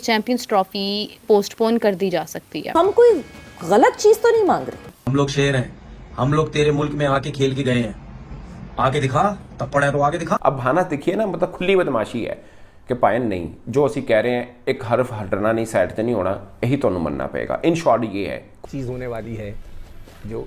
Champions trophy postpone कर दी जा सकती है। हम कोई गलत चीज तो नहीं मांग रहे। हम लोग शेर हैं, हम लोग तेरे मुल्क में आके खेल के गए हैं, आके दिखा, थप्पड़ है तो आके दिखा। अब बहाना देखिए ना, मतलब खुली बदमाशी है कि पायन नहीं, जो ਅਸੀਂ कह रहे हैं एक हरफ हटना नहीं, साइड से नहीं होना, यही तो मनना पड़ेगा। इन शॉर्ट ये है चीज होने वाली है जो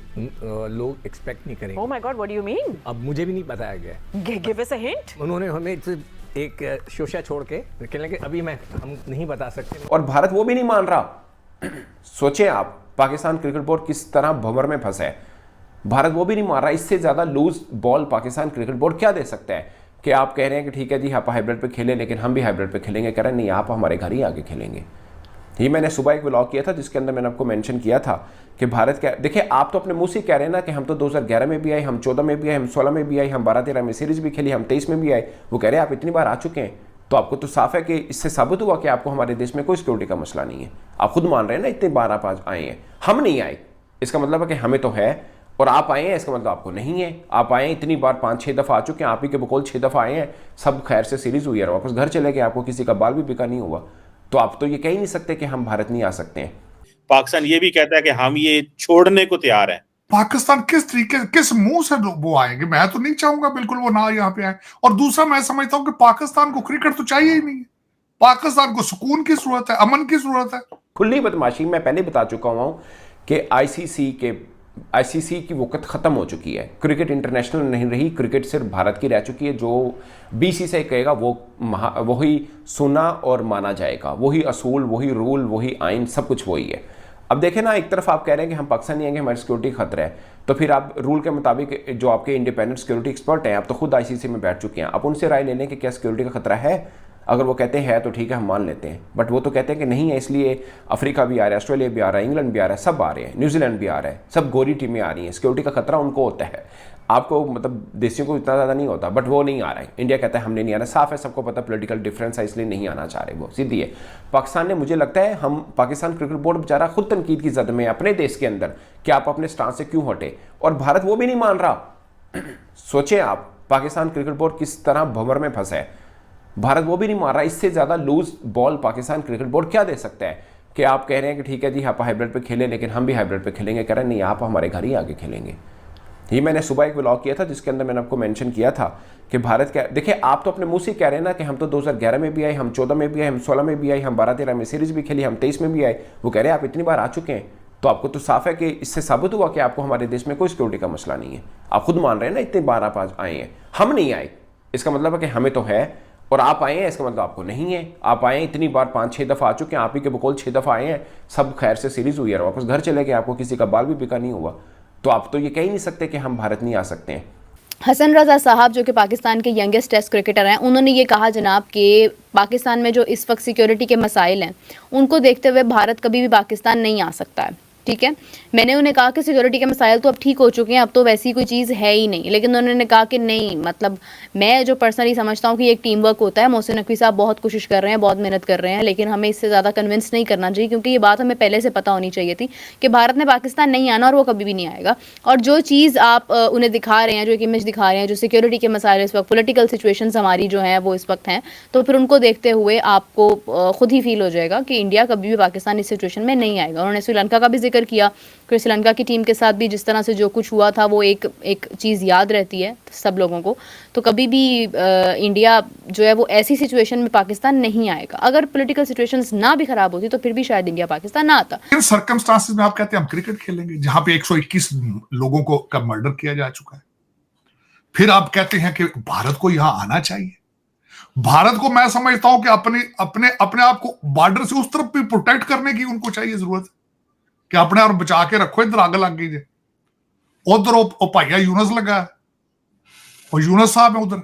लोग एक्सपेक्ट नहीं करेंगे। Oh my God, what do you mean? अब मुझे भी नहीं बताया गया। Give us a hint. उन्होंने हमें सिर्फ एक शोशा छोड़ के कहने लगे अभी हम नहीं बता सकते। और भारत वो भी नहीं मान रहा। सोचें आप, पाकिस्तान क्रिकेट बोर्ड किस तरह भंवर में फंसा है। भारत वो भी नहीं मान रहा। इससे ज़्यादा loose ball Pakistan cricket board क्या दे सकता है कि आप कह रहे हैं कि ठीक है जी आप हाइब्रिड पे खेलें, लेकिन हम भी हाइब्रिड पे खेलेंगे। कह रहे हैं नहीं, आप हमारे घर ही आके खेलेंगे। ये मैंने सुबह एक व्लॉग किया था जिसके अंदर मैंने आपको मेंशन किया था कि भारत क्या, देखिए आप तो अपने मुंह से कह रहे हैं ना कि हम तो 2011 में भी आए, हम 14 में भी आए, हम 16 में भी आए, हम 12-13 में सीरीज भी खेली, हम 23 में भी आए। वो कह रहे हैं आप इतनी बार आ चुके हैं, तो आपको तो साफ है कि इससे साबित हुआ कि आपको हमारे देश में कोई सिक्योरिटी का मसला नहीं है। आप खुद मान रहे हैं ना, इतनी बार आप आज आए हैं, हम नहीं आए, इसका मतलब है कि हमें तो है, और आप आए हैं इसका मतलब आपको नहीं है। आप आए हैं इतनी बार, 5-6 दफ़ा आ चुके हैं, आप ही के बकौल 6 दफ़ा आए हैं, सब खैर से सीरीज हुई है, वापस घर चले गए, आपको किसी का बाल भी बिका नहीं हुआ। तो आप तो ये कह ही नहीं सकते कि हम भारत नहीं आ सकते हैं। पाकिस्तान ये भी कहता है कि हम ये छोड़ने को तैयार हैं। पाकिस्तान किस तरीके, किस मुंह से वो आएंगे? मैं तो नहीं चाहूंगा बिल्कुल वो ना यहाँ पे आए। और दूसरा मैं समझता हूँ कि पाकिस्तान को क्रिकेट तो चाहिए ही नहीं है। पाकिस्तान को सुकून की जरूरत है, अमन की जरूरत है। खुली बदमाशी मैं पहले बता चुका हूँ कि आईसीसी की वक़्त ख़त्म हो चुकी है। क्रिकेट इंटरनेशनल नहीं रही, क्रिकेट सिर्फ भारत की रह चुकी है। जो बीसीसीआई कहेगा वही सुना और माना जाएगा, वही असूल, वही रूल, वही आइन, सब कुछ वही है। अब देखें ना, एक तरफ आप कह रहे हैं कि हम पाकिस्तान नहीं आएंगे, हमारी सिक्योरिटी खतरा है, तो फिर आप रूल के मुताबिक जो आपके इंडिपेंडेंट सिक्योरिटी एक्सपर्ट हैं, आप तो खुद आईसीसी में बैठ चुके हैं, आप उनसे राय ले लें कि क्या सिक्योरिटी का खतरा है। अगर वो कहते हैं तो ठीक है, हम मान लेते हैं, बट वो तो कहते हैं कि नहीं है, इसलिए अफ्रीका भी आ रहा है, ऑस्ट्रेलिया भी आ रहा है, इंग्लैंड भी आ रहा है, सब आ रहे हैं, न्यूजीलैंड भी आ रहा है, सब गोरी टीमें आ रही हैं। सिक्योरिटी का खतरा उनको होता है, आपको मतलब देशियों को इतना ज़्यादा नहीं होता, बट वो नहीं आ रहा है। इंडिया कहता है हमने नहीं आना, साफ है, सबको पता पॉलिटिकल डिफरेंस है, इसलिए नहीं आना चाह रहे, वो सीधी है। पाकिस्तान ने, मुझे लगता है हम पाकिस्तान क्रिकेट बोर्ड बेचारा खुद तनकीद की जद में अपने देश के अंदर कि आप अपने स्टांस से क्यों हटे, और भारत वो भी नहीं मान रहा। सोचें आप, पाकिस्तान क्रिकेट बोर्ड किस तरह भंवर में फंसा है। भारत वो भी नहीं मार रहा। इससे ज़्यादा loose ball Pakistan cricket board क्या दे सकता है कि आप कह रहे हैं कि ठीक है जी आप हाइब्रिड पे खेलें, लेकिन हम भी हाइब्रिड पे खेलेंगे। कह रहे हैं नहीं, आप हमारे घर ही आके खेलेंगे। ये मैंने सुबह एक व्लॉग किया था जिसके अंदर मैंने आपको मेंशन किया था कि भारत क्या, देखिए आप तो अपने मुंह से कह रहे हैं ना कि हम तो 2011 में भी आए, हम 14 में भी आए, हम 16 में भी आए, हम 12-13 में सीरीज भी खेली, हम 23 में भी आए। वो कह रहे हैं आप इतनी बार आ चुके हैं, तो आपको तो साफ है कि इससे साबित हुआ कि आपको हमारे देश में कोई सिक्योरिटी का मसला नहीं है। आप खुद मान रहे हैं ना, इतनी बार आप आज आए हैं, हम नहीं आए, इसका मतलब है कि हमें तो है, और आप आए हैं इसका मतलब आपको नहीं है। आप आए हैं इतनी बार, 5-6 दफ़ा आ चुके हैं, आप ही के बकौल 6 दफ़ा आए हैं, सब खैर से सीरीज हुई है, वापस घर चले गए, आपको किसी का बाल भी बिका नहीं हुआ। तो आप तो ये कह ही नहीं सकते कि हम भारत नहीं आ सकते हैं। हसन रज़ा साहब जो कि पाकिस्तान के यंगेस्ट टेस्ट क्रिकेटर हैं, उन्होंने ये कहा जनाब कि पाकिस्तान में जो इस वक्त सिक्योरिटी के मसाइल हैं उनको देखते हुए भारत कभी भी पाकिस्तान नहीं आ सकता है। ठीक है, मैंने उन्हें कहा कि सिक्योरिटी के मसाइल तो अब ठीक हो चुके हैं, अब तो वैसी कोई चीज़ है ही नहीं। लेकिन उन्होंने कहा कि नहीं, मतलब मैं जो पर्सनली समझता हूँ कि एक टीम वर्क होता है। मोहसिन नकवी साहब बहुत कोशिश कर रहे हैं, बहुत मेहनत कर रहे हैं, लेकिन हमें इससे ज़्यादा कन्विंस नहीं करना चाहिए, क्योंकि ये बात हमें पहले से पता होनी चाहिए थी कि भारत ने पाकिस्तान नहीं आना, और वो कभी भी नहीं आएगा। और जो चीज़ आप उन्हें दिखा रहे हैं, जो एक इमेज दिखा रहे हैं, जो सिक्योरिटी के मसाइल इस वक्त, पोलिटिकल सिचुएशंस हमारी जो हैं वो इस वक्त हैं, तो फिर उनको देखते हुए आपको खुद ही फील हो जाएगा कि इंडिया कभी भी पाकिस्तान इस सिचुएशन में नहीं आएगा। उन्होंने श्रीलंका का भी जिक्र किया, श्रीलंका की टीम के साथ भी जिस तरह से जो कुछ हुआ था वो एक चीज़ याद रहती है सब लोगों को। तो कभी भी इंडिया जो है वो ऐसी सिचुएशन में पाकिस्तान नहीं आएगा। अगर पॉलिटिकल सिचुएशंस ना भी खराब होती तो फिर भी शायद इंडिया पाकिस्तान ना आता। इन सर्कमस्टांसेस में आप कहते हैं हम क्रिकेट खेलेंगे जहां पे 121 लोगों को का मर्डर किया जा चुका है, फिर आप कहते हैं कि भारत को यहां आना चाहिए। भारत को मैं समझता हूं कि अपने आप को बॉर्डर से उस तरफ भी प्रोटेक्ट करने की उनको चाहिए जरूरत है कि अपने आप बचा के रखो, इधर आग लग गई है। उधर वो भाइया यूनस लगा है, और यूनस साहब है उधर,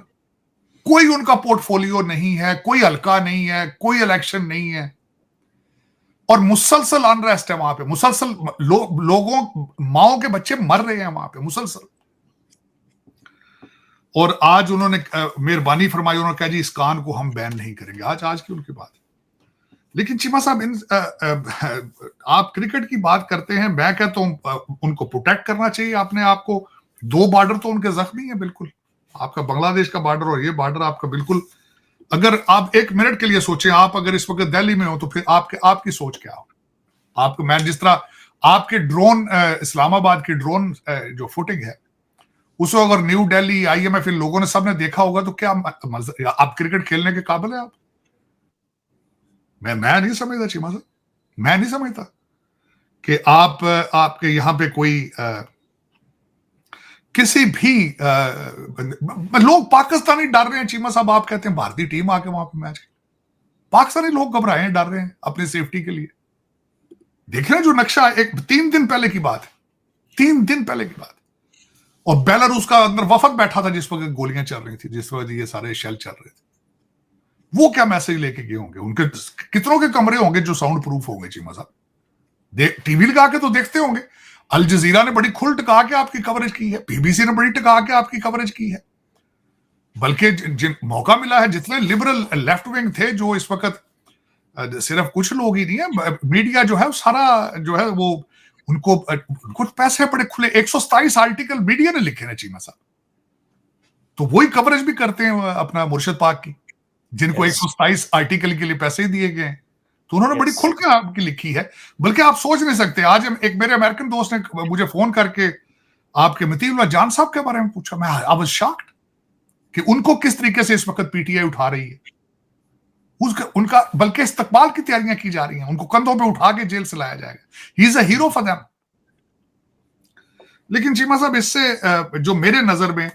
कोई उनका पोर्टफोलियो नहीं है, कोई हल्का नहीं है, कोई इलेक्शन नहीं है, और मुसलसल अनरेस्ट है वहां पे। मुसलसल लोगों, माओ के बच्चे मर रहे हैं वहां पे मुसलसल। और आज उन्होंने मेहरबानी फरमाई, उन्होंने कहा जी इस कान को हम बैन नहीं करेंगे। आज की उनकी बात। लेकिन चीमा साहब, आप क्रिकेट की बात करते हैं, मैं कहता हूं उनको प्रोटेक्ट करना चाहिए अपने आप को। 2 बॉर्डर तो उनके जख्मी है बिल्कुल, आपका बांग्लादेश का बॉर्डर और ये बॉर्डर आपका बिल्कुल अगर आप एक मिनट के लिए सोचें, आप अगर इस वक्त दिल्ली में हो तो फिर आपकी सोच क्या हो? आपको, मैं जिस तरह आपके ड्रोन, इस्लामाबाद की ड्रोन जो फुटेज है उसको अगर न्यू दिल्ली, IMF, इन लोगों ने सबने देखा होगा तो क्या आप क्रिकेट खेलने के काबिल है आप? मैं नहीं समझता चीमा साहब, मैं नहीं समझता कि आपके यहां पे कोई किसी भी लोग पाकिस्तानी डर रहे हैं चीमा साहब। आप कहते हैं भारतीय टीम आके वहां पे मैच, पाकिस्तानी लोग घबराए हैं, डर रहे हैं अपनी सेफ्टी के लिए। देख रहे हैं जो नक्शा, एक 3 दिन पहले की बात है, 3 दिन पहले की बात, और बेलारूस का अंदर वफद बैठा था जिस वक्त गोलियां चल रही थी, जिस वक्त ये सारे शेल चल रहे थे। वो क्या मैसेज लेके गए होंगे? उनके कितनों के कमरे होंगे जो साउंड प्रूफ होंगे चीमा साहब? टीवी लगा के तो देखते होंगे। अल जजीरा ने बड़ी खुल टिका के आपकी कवरेज की है, BBC ने बड़ी टिका के आपकी कवरेज की है। बल्कि जिन मौका मिला है, जितने लिबरल लेफ्ट विंग थे, जो इस वक्त सिर्फ कुछ लोग ही नहीं है, मीडिया जो है सारा जो है वो, उनको कुछ पैसे बड़े खुले, 127 आर्टिकल मीडिया ने लिखे हैं चीमा साहब, तो वही कवरेज भी करते हैं अपना मुर्शिद पाक की, जिनको 127 आर्टिकल के लिए पैसे दिए गए हैं। तो उन्होंने बड़ी खुल के आपकी लिखी है। बल्कि आप सोच नहीं सकते, आज एक मेरे अमेरिकन दोस्त ने मुझे फोन करके आपके मतीउल्लाह जान साहब के बारे में पूछा। मैं आई वाज शॉक्ड कि उनको किस तरीके से इस वक्त PTI उठा रही है, उनका बल्कि इस्तकबाल की तैयारियां की जा रही हैं, उनको कंधों पे उठा के जेल से लाया जाएगा। He is a hero for them. लेकिन चीमा साहब, इससे जो मेरे नजर में,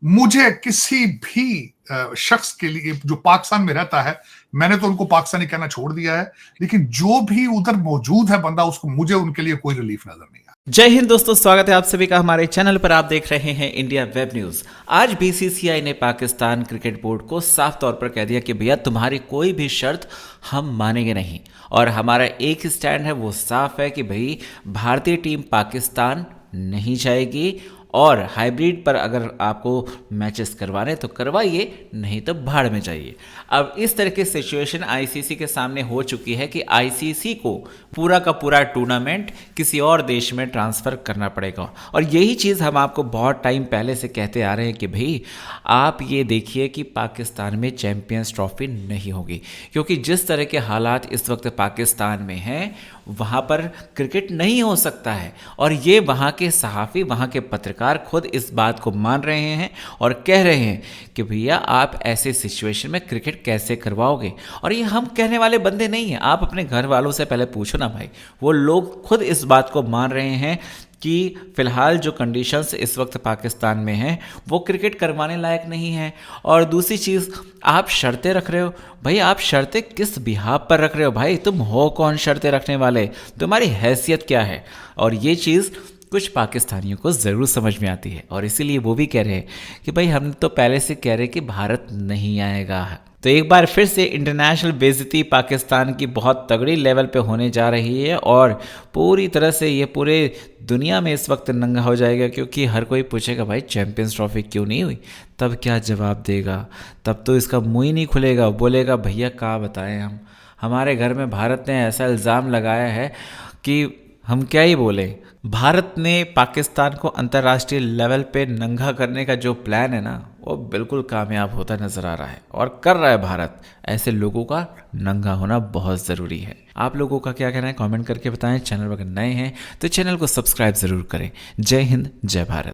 मुझे किसी भी शख्स के लिए जो पाकिस्तान में रहता है, मैंने तो उनको पाकिस्तानी कहना छोड़ दिया है, लेकिन जो भी उधर मौजूद है बंदा, उसको, मुझे उनके लिए कोई रिलीफ नजर नहीं। जय हिंद दोस्तों, स्वागत है आप सभी का हमारे चैनल पर। आप देख रहे हैं इंडिया वेब न्यूज। आज BCCI ने पाकिस्तान क्रिकेट बोर्ड को साफ तौर पर कह दिया कि भैया तुम्हारी कोई भी शर्त हम मानेंगे नहीं, और हमारा एक स्टैंड है, वो साफ है कि भाई भारतीय टीम पाकिस्तान नहीं जाएगी, और हाइब्रिड पर अगर आपको मैचेस करवाने तो करवाइए, नहीं तो भाड़ में जाइए। अब इस तरह की सिचुएशन ICC के सामने हो चुकी है कि ICC को पूरा का पूरा टूर्नामेंट किसी और देश में ट्रांसफ़र करना पड़ेगा। और यही चीज़ हम आपको बहुत टाइम पहले से कहते आ रहे हैं कि भाई आप ये देखिए कि पाकिस्तान में चैम्पियंस ट्रॉफी नहीं होगी, क्योंकि जिस तरह के हालात इस वक्त पाकिस्तान में हैं, वहाँ पर क्रिकेट नहीं हो सकता है। और ये वहाँ के सहाफ़ी, वहाँ के पत्रकार खुद इस बात को मान रहे हैं और कह रहे हैं कि भैया आप ऐसे सिचुएशन में क्रिकेट कैसे करवाओगे। और ये हम कहने वाले बंदे नहीं हैं, आप अपने घर वालों से पहले पूछो ना भाई, वो लोग खुद इस बात को मान रहे हैं कि फ़िलहाल जो कंडीशंस इस वक्त पाकिस्तान में हैं वो क्रिकेट करवाने लायक नहीं है। और दूसरी चीज़, आप शर्तें रख रहे हो, भाई आप शर्तें किस बिहाफ पर रख रहे हो? भाई तुम हो कौन शर्तें रखने वाले? तुम्हारी हैसियत क्या है? और ये चीज़ कुछ पाकिस्तानियों को ज़रूर समझ में आती है, और इसीलिए वो भी कह रहे हैं कि भाई हम तो पहले से कह रहे कि भारत नहीं आएगा। तो एक बार फिर से इंटरनेशनल बेइज्जती पाकिस्तान की बहुत तगड़ी लेवल पे होने जा रही है, और पूरी तरह से ये पूरे दुनिया में इस वक्त नंगा हो जाएगा, क्योंकि हर कोई पूछेगा भाई चैंपियंस ट्रॉफी क्यों नहीं हुई? तब क्या जवाब देगा? तब तो इसका मुंह ही नहीं खुलेगा, बोलेगा भैया क्या बताएं हम, हमारे घर में भारत ने ऐसा इल्ज़ाम लगाया है कि हम क्या ही बोले। भारत ने पाकिस्तान को अंतर्राष्ट्रीय लेवल पे नंगा करने का जो प्लान है ना, वो बिल्कुल कामयाब होता नज़र आ रहा है, और कर रहा है भारत। ऐसे लोगों का नंगा होना बहुत ज़रूरी है। आप लोगों का क्या कहना है कमेंट करके बताएं। चैनल पर अगर नए हैं तो चैनल को सब्सक्राइब ज़रूर करें। जय हिंद, जय भारत।